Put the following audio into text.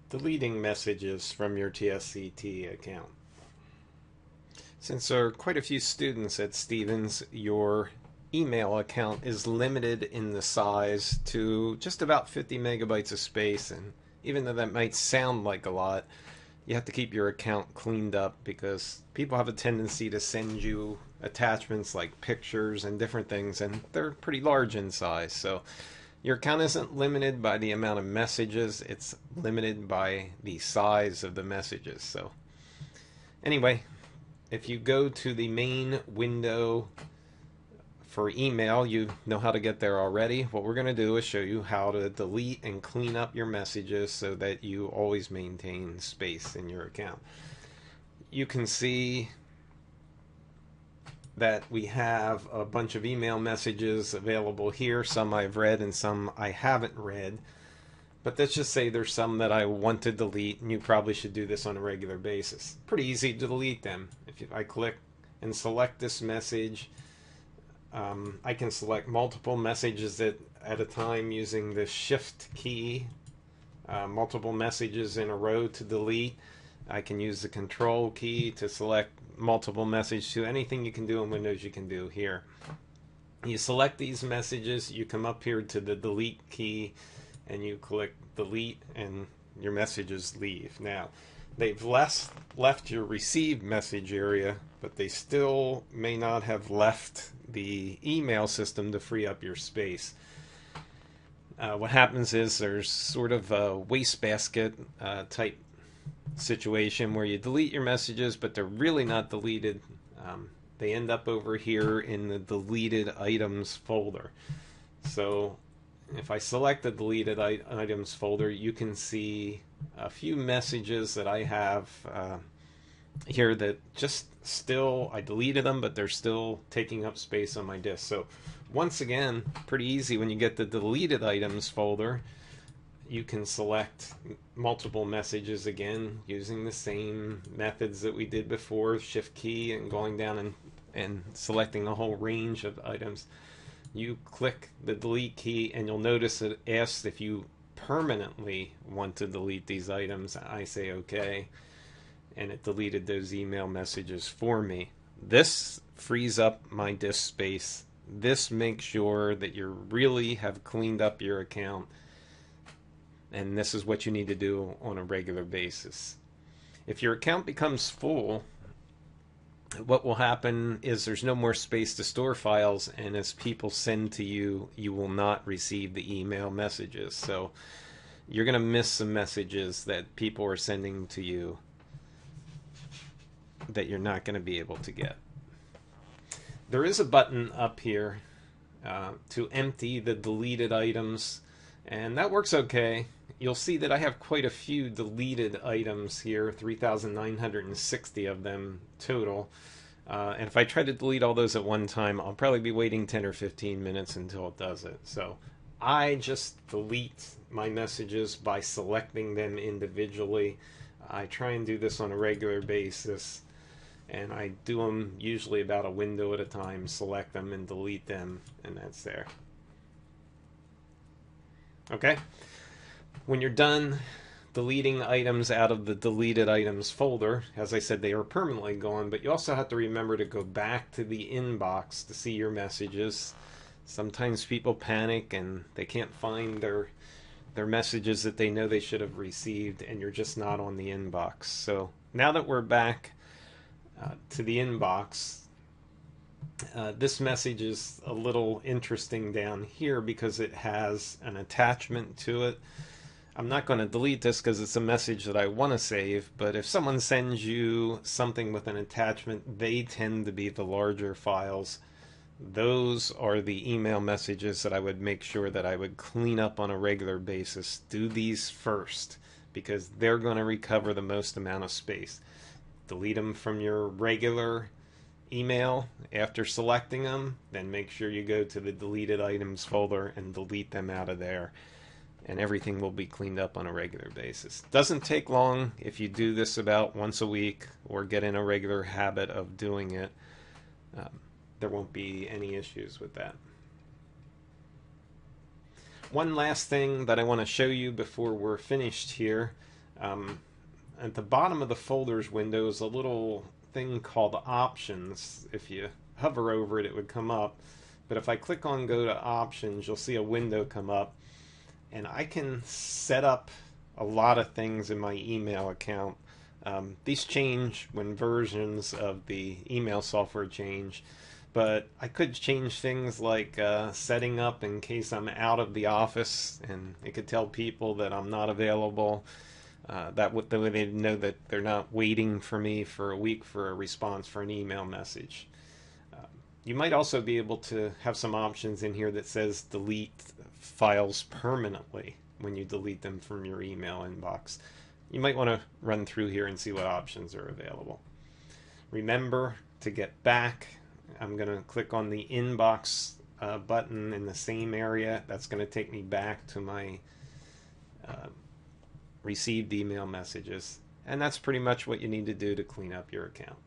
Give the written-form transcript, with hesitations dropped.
Deleting messages from your TSCT account. Since there are quite a few students at Stevens, your email account is limited in the size to just about 50 megabytes of space, and even though that might sound like a lot, you have to keep your account cleaned up because people have a tendency to send you attachments like pictures and different things, and they're pretty large in size. So your account isn't limited by the amount of messages, it's limited by the size of the messages. So anyway, if you go to the main window for email, you know how to get there already. What we're going to do is show you how to delete and clean up your messages so that you always maintain space in your account. You can see that we have a bunch of email messages available here. Some I've read and some I haven't read. But let's just say there's some that I want to delete, and you probably should do this on a regular basis. Pretty easy to delete them. If I click and select this message, I can select multiple messages at a time using the Shift key, multiple messages in a row to delete. I can use the Control key to select multiple messages. To anything you can do in Windows, you can do here. You select these messages, you come up here to the Delete key, and you click delete, and your messages leave. Now, they've left your received message area, but they still may not have left the email system to free up your space. What happens is there's sort of a wastebasket type situation where you delete your messages, but they're really not deleted. They end up over here in the deleted items folder. So if I select the deleted items folder, you can see a few messages that I have here that just still, I deleted them, but they're still taking up space on my disk. So once again, pretty easy. When you get the deleted items folder, you can select multiple messages again using the same methods that we did before, Shift key and going down and selecting a whole range of items. You click the delete key and you'll notice it asks if you permanently want to delete these items. I say okay, and it deleted those email messages for me. This frees up my disk space. This makes sure that you really have cleaned up your account, and this is what you need to do on a regular basis. If your account becomes full, what will happen is there's no more space to store files, and as people send to you, you will not receive the email messages. So you're going to miss some messages that people are sending to you that you're not going to be able to get. There is a button up here to empty the deleted items, and that works okay. You'll see that I have quite a few deleted items here, 3,960 of them total. And if I try to delete all those at one time, I'll probably be waiting 10 or 15 minutes until it does it. So I just delete my messages by selecting them individually. I try and do this on a regular basis, and I do them usually about a window at a time, select them and delete them, and that's there. Okay? When you're done deleting items out of the deleted items folder, as I said, they are permanently gone, but you also have to remember to go back to the inbox to see your messages. Sometimes people panic and they can't find their messages that they know they should have received, and you're just not on the inbox. So now that we're back to the inbox, this message is a little interesting down here because it has an attachment to it. I'm not going to delete this because it's a message that I want to save, but if someone sends you something with an attachment, they tend to be the larger files. Those are the email messages that I would make sure that I would clean up on a regular basis. Do these first because they're going to recover the most amount of space. Delete them from your regular email after selecting them, then make sure you go to the deleted items folder and delete them out of there, and everything will be cleaned up on a regular basis. Doesn't take long if you do this about once a week or get in a regular habit of doing it. There won't be any issues with that. One last thing that I want to show you before we're finished here. Um, at the bottom of the folders window is a little thing called options. If you hover over it, it would come up. But if I click on go to options, you'll see a window come up, and I can set up a lot of things in my email account. These change when versions of the email software change, but I could change things like setting up in case I'm out of the office, and it could tell people that I'm not available. That way they know that they're not waiting for me for a week for a response for an email message. You might also be able to have some options in here that says delete files permanently when you delete them from your email inbox. You might want to run through here and see what options are available. Remember to get back. I'm going to click on the inbox button in the same area. That's going to take me back to my received email messages. And that's pretty much what you need to do to clean up your account.